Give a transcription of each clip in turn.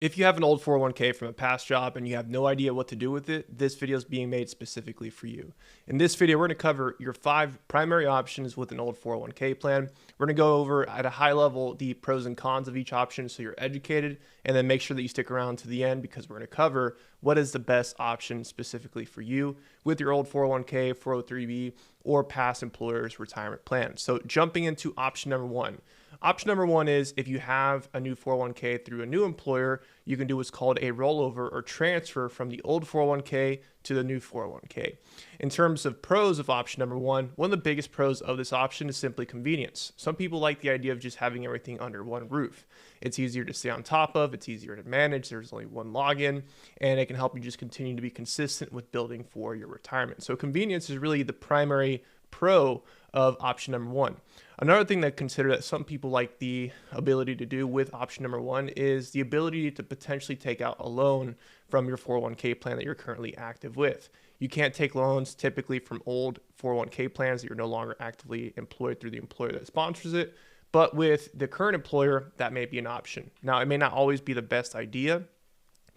If you have an old 401k from a past job and you have no idea what to do with it, this video is being made specifically for you. In this video, we're going to cover your 5 primary options with an old 401k plan. We're going to go over at a high level the pros and cons of each option so you're educated, and then make sure that you stick around to the end because we're going to cover what is the best option specifically for you with your old 401k, 403b, or past employer's retirement plan. So jumping into option number 1. Option number 1 is if you have a new 401k through a new employer, you can do what's called a rollover or transfer from the old 401k to the new 401k. In terms of pros of option number 1, one of the biggest pros of this option is simply convenience. Some people like the idea of just having everything under one roof. It's easier to stay on top of, it's easier to manage, there's only one login, and it can help you just continue to be consistent with building for your retirement. So convenience is really the primary pro of option number 1. Another thing to consider that some people like the ability to do with option number 1 is the ability to potentially take out a loan from your 401k plan that you're currently active with. You can't take loans typically from old 401k plans that you're no longer actively employed through the employer that sponsors it, but with the current employer, that may be an option. Now, it may not always be the best idea,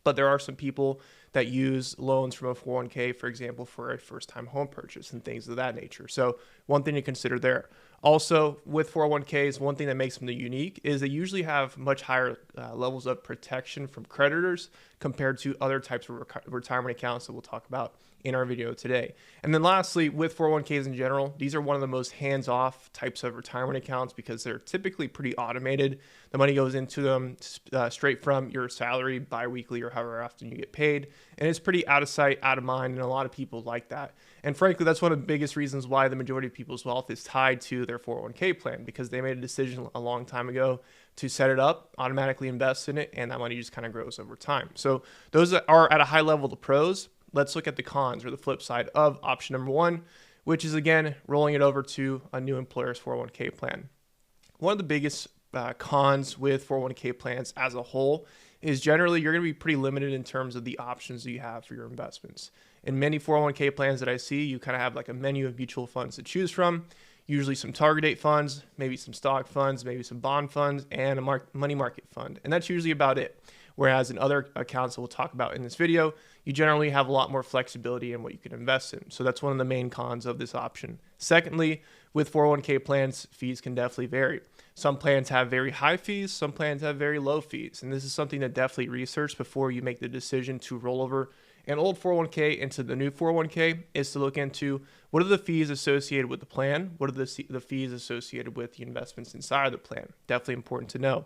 but there are some people that use loans from a 401k, for example, for a first-time home purchase and things of that nature. So one thing to consider there. Also, with 401ks, one thing that makes them unique is they usually have much higher levels of protection from creditors compared to other types of retirement accounts that we'll talk about in our video today. And then lastly, with 401ks in general, these are one of the most hands-off types of retirement accounts because they're typically pretty automated. The money goes into them straight from your salary bi-weekly or however often you get paid. And it's pretty out of sight, out of mind, and a lot of people like that. And frankly, that's one of the biggest reasons why the majority of people's wealth is tied to their 401k plan, because they made a decision a long time ago to set it up, automatically invest in it, and that money just kind of grows over time. So those are at a high level the pros. Let's look at the cons, or the flip side of option number 1, which is, again, rolling it over to a new employer's 401k plan. One of the biggest cons with 401k plans as a whole is generally you're going to be pretty limited in terms of the options that you have for your investments. In many 401k plans that I see, you kind of have like a menu of mutual funds to choose from, usually some target date funds, maybe some stock funds, maybe some bond funds, and a money market fund. And that's usually about it. Whereas in other accounts that we'll talk about in this video, you generally have a lot more flexibility in what you can invest in. So that's one of the main cons of this option. Secondly, with 401k plans, fees can definitely vary. Some plans have very high fees, some plans have very low fees. And this is something to definitely research before you make the decision to roll over an old 401k into the new 401k, is to look into what are the fees associated with the plan, what are the fees associated with the investments inside of the plan. Definitely important to know.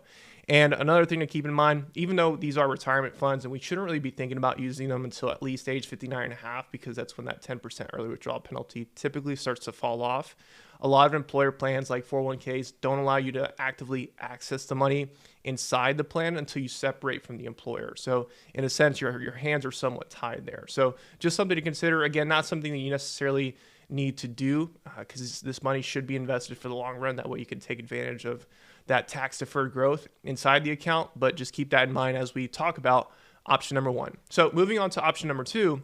And another thing to keep in mind, even though these are retirement funds and we shouldn't really be thinking about using them until at least age 59 and a half, because that's when that 10% early withdrawal penalty typically starts to fall off. A lot of employer plans like 401ks don't allow you to actively access the money inside the plan until you separate from the employer. So in a sense, your hands are somewhat tied there. So just something to consider. Again, not something that you necessarily need to do because this money should be invested for the long run. That way you can take advantage of that tax deferred growth inside the account. But just keep that in mind as we talk about option number 1. So moving on to option number 2,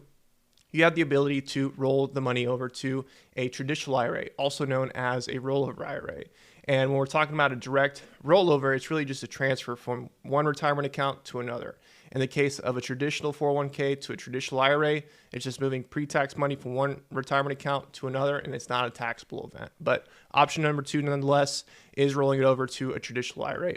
you have the ability to roll the money over to a traditional IRA, also known as a rollover IRA. And when we're talking about a direct rollover, it's really just a transfer from one retirement account to another. In the case of a traditional 401k to a traditional IRA, it's just moving pre-tax money from one retirement account to another, and it's not a taxable event. But option number 2, nonetheless, is rolling it over to a traditional IRA.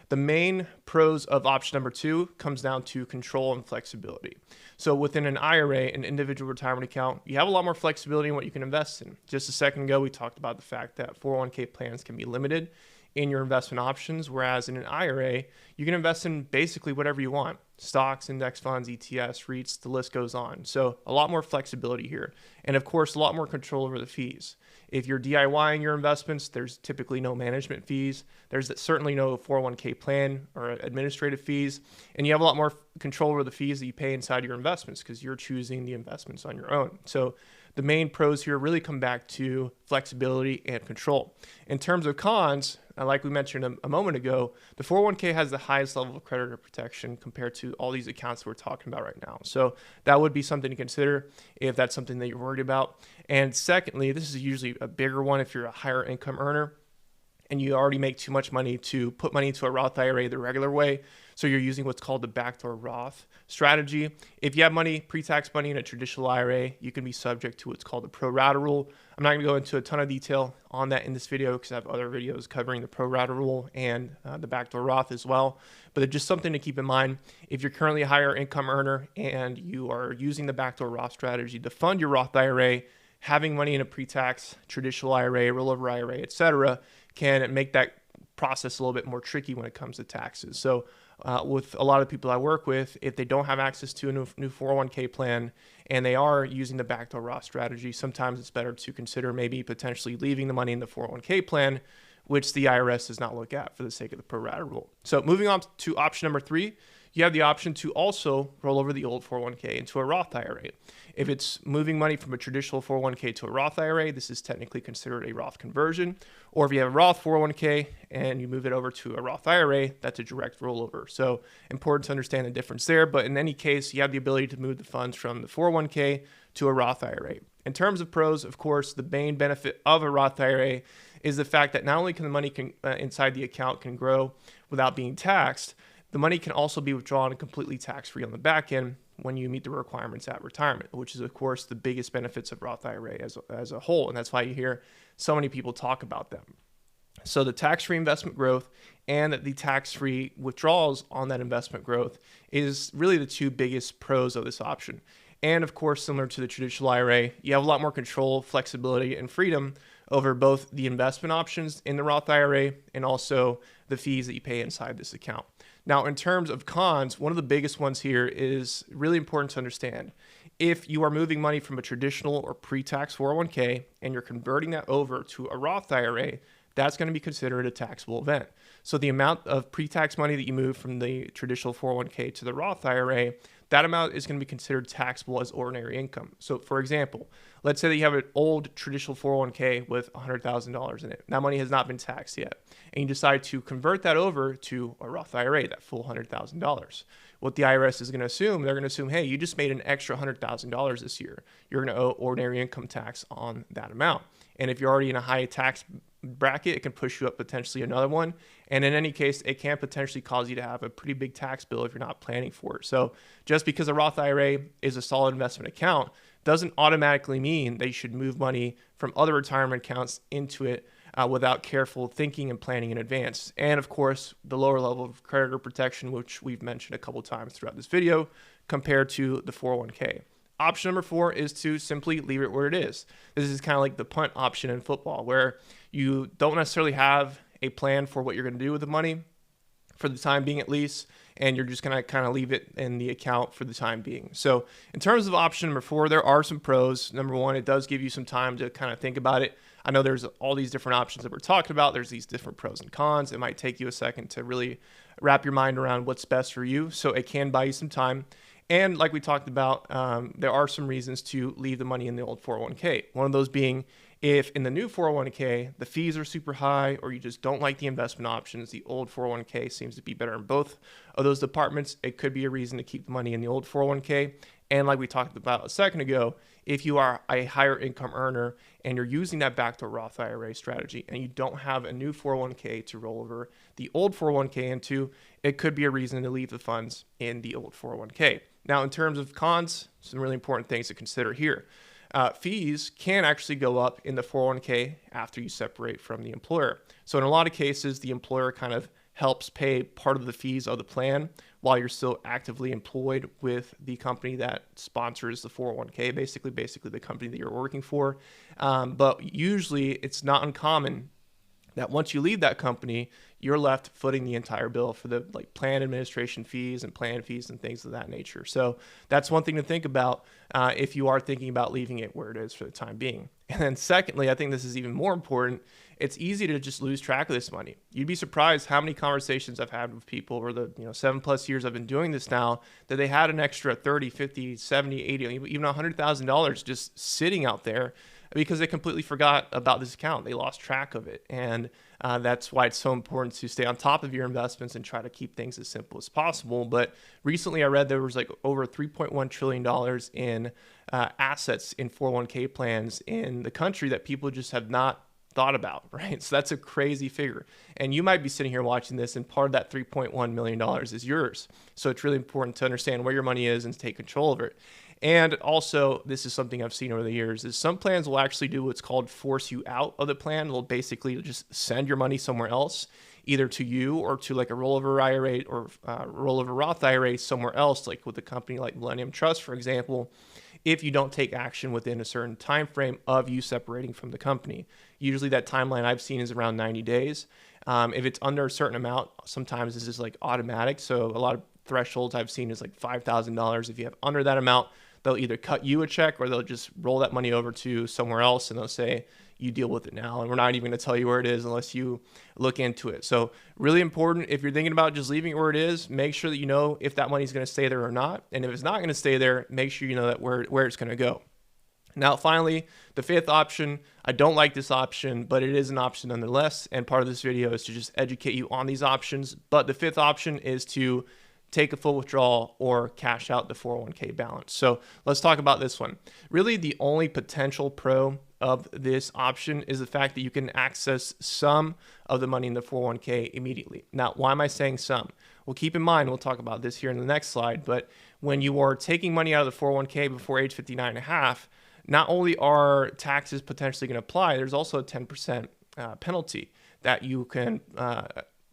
The main pros of option number 2 comes down to control and flexibility. So within an IRA, an individual retirement account, you have a lot more flexibility in what you can invest in. Just a second ago, we talked about the fact that 401k plans can be limited in your investment options, whereas in an IRA, you can invest in basically whatever you want. Stocks, index funds, ETFs, REITs, the list goes on. So a lot more flexibility here. And of course, a lot more control over the fees. If you're DIYing your investments, there's typically no management fees. There's certainly no 401k plan or administrative fees. And you have a lot more control over the fees that you pay inside your investments because you're choosing the investments on your own. So the main pros here really come back to flexibility and control. In terms of cons, like we mentioned a moment ago, the 401k has the highest level of creditor protection compared to all these accounts that we're talking about right now. So that would be something to consider if that's something that you're worried about. And secondly, this is usually a bigger one if you're a higher income earner, and you already make too much money to put money into a Roth IRA the regular way. So you're using what's called the backdoor Roth strategy. If you have money, pre-tax money in a traditional IRA, you can be subject to what's called the pro rata rule. I'm not going to go into a ton of detail on that in this video because I have other videos covering the pro rata rule and the backdoor Roth as well. But it's just something to keep in mind. If you're currently a higher income earner and you are using the backdoor Roth strategy to fund your Roth IRA, having money in a pre-tax traditional IRA, rollover IRA, etc., can make that process a little bit more tricky when it comes to taxes. So with a lot of people I work with, if they don't have access to a new 401k plan and they are using the backdoor Roth strategy, sometimes it's better to consider maybe potentially leaving the money in the 401k plan, which the IRS does not look at for the sake of the pro rata rule. So moving on to option number 3, you have the option to also roll over the old 401k into a Roth IRA. If it's moving money from a traditional 401k to a Roth IRA, this is technically considered a Roth conversion. Or if you have a Roth 401k and you move it over to a Roth IRA, that's a direct rollover. So important to understand the difference there. But in any case, you have the ability to move the funds from the 401k to a Roth IRA. In terms of pros, of course, the main benefit of a Roth IRA is the fact that not only can the money inside the account can grow without being taxed, the money can also be withdrawn completely tax-free on the back end when you meet the requirements at retirement, which is, of course, the biggest benefits of Roth IRA as a whole. And that's why you hear so many people talk about them. So the tax-free investment growth and the tax-free withdrawals on that investment growth is really the two biggest pros of this option. And of course, similar to the traditional IRA, you have a lot more control, flexibility, and freedom over both the investment options in the Roth IRA and also the fees that you pay inside this account. Now, in terms of cons, one of the biggest ones here is really important to understand. If you are moving money from a traditional or pre-tax 401k and you're converting that over to a Roth IRA, that's going to be considered a taxable event. So the amount of pre-tax money that you move from the traditional 401k to the Roth IRA, that amount is going to be considered taxable as ordinary income. So for example, let's say that you have an old traditional 401k with $100,000 in it. That money has not been taxed yet. And you decide to convert that over to a Roth IRA, that full $100,000. What the IRS is going to assume, they're going to assume, hey, you just made an extra $100,000 this year. You're going to owe ordinary income tax on that amount. And if you're already in a high tax bracket, it can push you up potentially another one. And in any case, it can potentially cause you to have a pretty big tax bill if you're not planning for it. So just because a Roth IRA is a solid investment account doesn't automatically mean they should move money from other retirement accounts into it without careful thinking and planning in advance. And of course, the lower level of creditor protection, which we've mentioned a couple times throughout this video, compared to the 401k. Option number 4 is to simply leave it where it is. This is kind of like the punt option in football, where you don't necessarily have a plan for what you're going to do with the money, for the time being at least, and you're just going to kind of leave it in the account for the time being. So in terms of option number 4, there are some pros. Number 1, it does give you some time to kind of think about it. I know there's all these different options that we're talking about. There's these different pros and cons. It might take you a second to really wrap your mind around what's best for you. So it can buy you some time. And like we talked about, there are some reasons to leave the money in the old 401k. One of those being if in the new 401k, the fees are super high or you just don't like the investment options, the old 401k seems to be better in both of those departments. It could be a reason to keep the money in the old 401k. And like we talked about a second ago, if you are a higher income earner and you're using that backdoor Roth IRA strategy and you don't have a new 401k to roll over the old 401k into, it could be a reason to leave the funds in the old 401k. Now, in terms of cons, some really important things to consider here. Fees can actually go up in the 401k after you separate from the employer. So in a lot of cases, the employer kind of helps pay part of the fees of the plan while you're still actively employed with the company that sponsors the 401k, basically the company that you're working for. But usually it's not uncommon that once you leave that company, you're left footing the entire bill for the plan administration fees and plan fees and things of that nature. So that's one thing to think about if you are thinking about leaving it where it is for the time being. And then secondly, I think this is even more important. It's easy to just lose track of this money. You'd be surprised how many conversations I've had with people over the 7+ years I've been doing this now that they had an extra 30, 50, 70, 80, even $100,000 just sitting out there because they completely forgot about this account. They lost track of it. And that's why it's so important to stay on top of your investments and try to keep things as simple as possible. But recently I read there was over $3.1 trillion in assets in 401k plans in the country that people just have not thought about, right? So that's a crazy figure. And you might be sitting here watching this, and part of that $3.1 million is yours. So it's really important to understand where your money is and to take control of it. And also, this is something I've seen over the years, is some plans will actually do what's called force you out of the plan. They'll basically just send your money somewhere else, either to you or to like a rollover IRA or rollover Roth IRA somewhere else, like with a company like Millennium Trust, for example, if you don't take action within a certain time frame of you separating from the company. Usually that timeline I've seen is around 90 days. If it's under a certain amount, sometimes this is like automatic. So a lot of thresholds I've seen is like $5,000. If you have under that amount, they'll either cut you a check or they'll just roll that money over to somewhere else and they'll say, you deal with it now. And we're not even going to tell you where it is unless you look into it. So really important, if you're thinking about just leaving it where it is, make sure that you know if that money's going to stay there or not. And if it's not going to stay there, make sure you know that where it's going to go. Now, finally, the fifth option, I don't like this option, but it is an option nonetheless. And part of this video is to just educate you on these options. But the fifth option is to take a full withdrawal or cash out the 401k balance. So let's talk about this one. Really, the only potential pro of this option is the fact that you can access some of the money in the 401k immediately. Now, why am I saying some? Well, keep in mind, we'll talk about this here in the next slide, but when you are taking money out of the 401k before age 59 and a half, not only are taxes potentially going to apply, there's also a 10% penalty that you can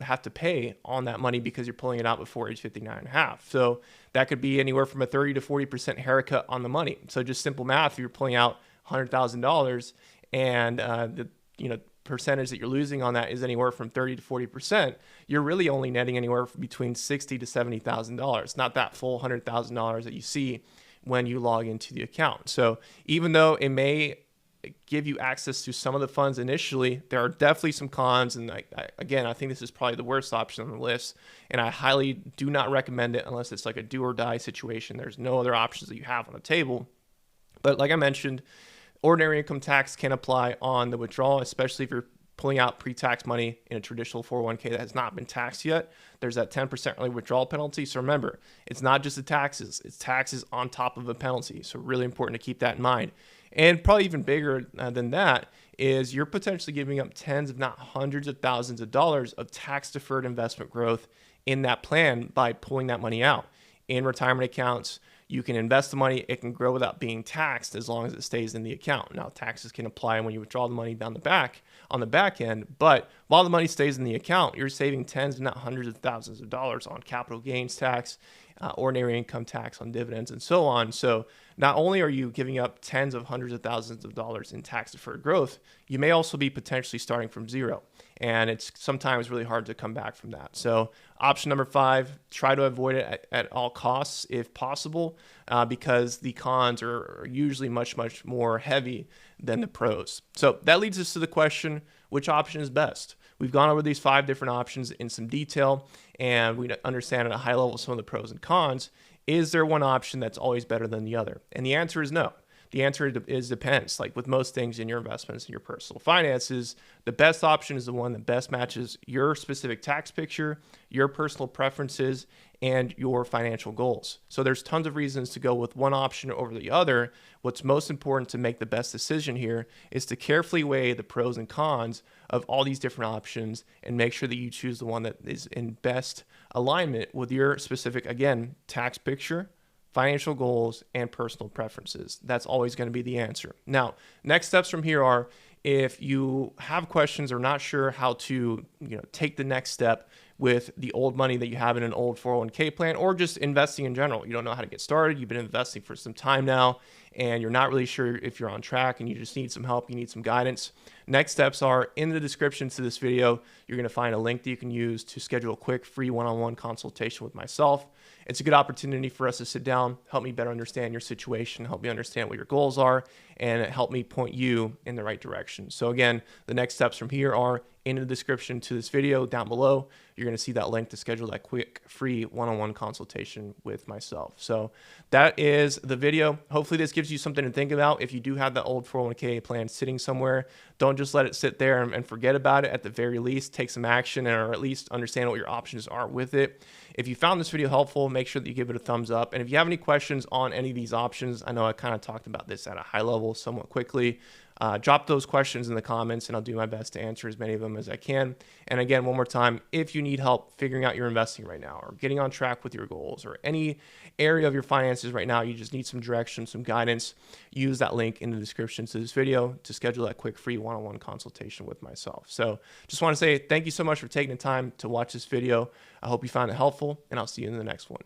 have to pay on that money because you're pulling it out before age 59 and a half. So that could be anywhere from a 30 to 40% haircut on the money. So just simple math, if you're pulling out $100,000 and the percentage that you're losing on that is anywhere from 30 to 40%, you're really only netting anywhere between $60,000 to $70,000, not that full $100,000 that you see when you log into the account. So even though it may give you access to some of the funds initially, there are definitely some cons. And again, I think this is probably the worst option on the list. And I highly do not recommend it unless it's like a do or die situation. There's no other options that you have on the table. But like I mentioned, ordinary income tax can apply on the withdrawal, especially if you're pulling out pre-tax money in a traditional 401k that has not been taxed yet. There's that 10% early withdrawal penalty. So remember, it's not just the taxes, it's taxes on top of a penalty. So really important to keep that in mind. And probably even bigger than that is you're potentially giving up tens, if not hundreds of thousands of dollars of tax-deferred investment growth in that plan by pulling that money out. In retirement accounts, you can invest the money, it can grow without being taxed as long as it stays in the account. Now, taxes can apply when you withdraw the money down the back on the back end, but while the money stays in the account, you're saving tens, if not hundreds of thousands of dollars on capital gains tax, ordinary income tax on dividends, and so on. So not only are you giving up tens of hundreds of thousands of dollars in tax deferred growth, you may also be potentially starting from zero. And it's sometimes really hard to come back from that. So option number 5, try to avoid it at all costs if possible, because the cons are usually much, much more heavy than the pros. So that leads us to the question, which option is best? We've gone over these 5 different options in some detail, and we understand at a high level some of the pros and cons. Is there one option that's always better than the other? And the answer is no. The answer is depends. Like with most things in your investments and your personal finances, the best option is the one that best matches your specific tax picture, your personal preferences, and your financial goals. So there's tons of reasons to go with one option over the other. What's most important to make the best decision here is to carefully weigh the pros and cons of all these different options and make sure that you choose the one that is in best alignment with your specific, again, tax picture, financial goals, and personal preferences. That's always going to be the answer. Now, next steps from here are, if you have questions or not sure how to take the next step with the old money that you have in an old 401k plan, or just investing in general, you don't know how to get started, you've been investing for some time now, and you're not really sure if you're on track and you just need some help, you need some guidance, next steps are in the description to this video. You're going to find a link that you can use to schedule a quick free one-on-one consultation with myself. It's a good opportunity for us to sit down, help me better understand your situation, help me understand what your goals are, and help me point you in the right direction. So again, the next steps from here are in the description to this video down below. You're going to see that link to schedule that quick free one-on-one consultation with myself. So that is the video. Hopefully this gives you something to think about. If you do have that old 401k plan sitting somewhere, don't just let it sit there and forget about it. At the very least, take some action, or at least understand what your options are with it. If you found this video helpful, make sure that you give it a thumbs up. And if you have any questions on any of these options, I know I kind of talked about this at a high level somewhat quickly. Drop those questions in the comments and I'll do my best to answer as many of them as I can. And again, one more time, if you need help figuring out your investing right now or getting on track with your goals or any area of your finances right now, you just need some direction, some guidance, use that link in the description to this video to schedule that quick free one-on-one consultation with myself. So just want to say thank you so much for taking the time to watch this video. I hope you found it helpful, and I'll see you in the next one.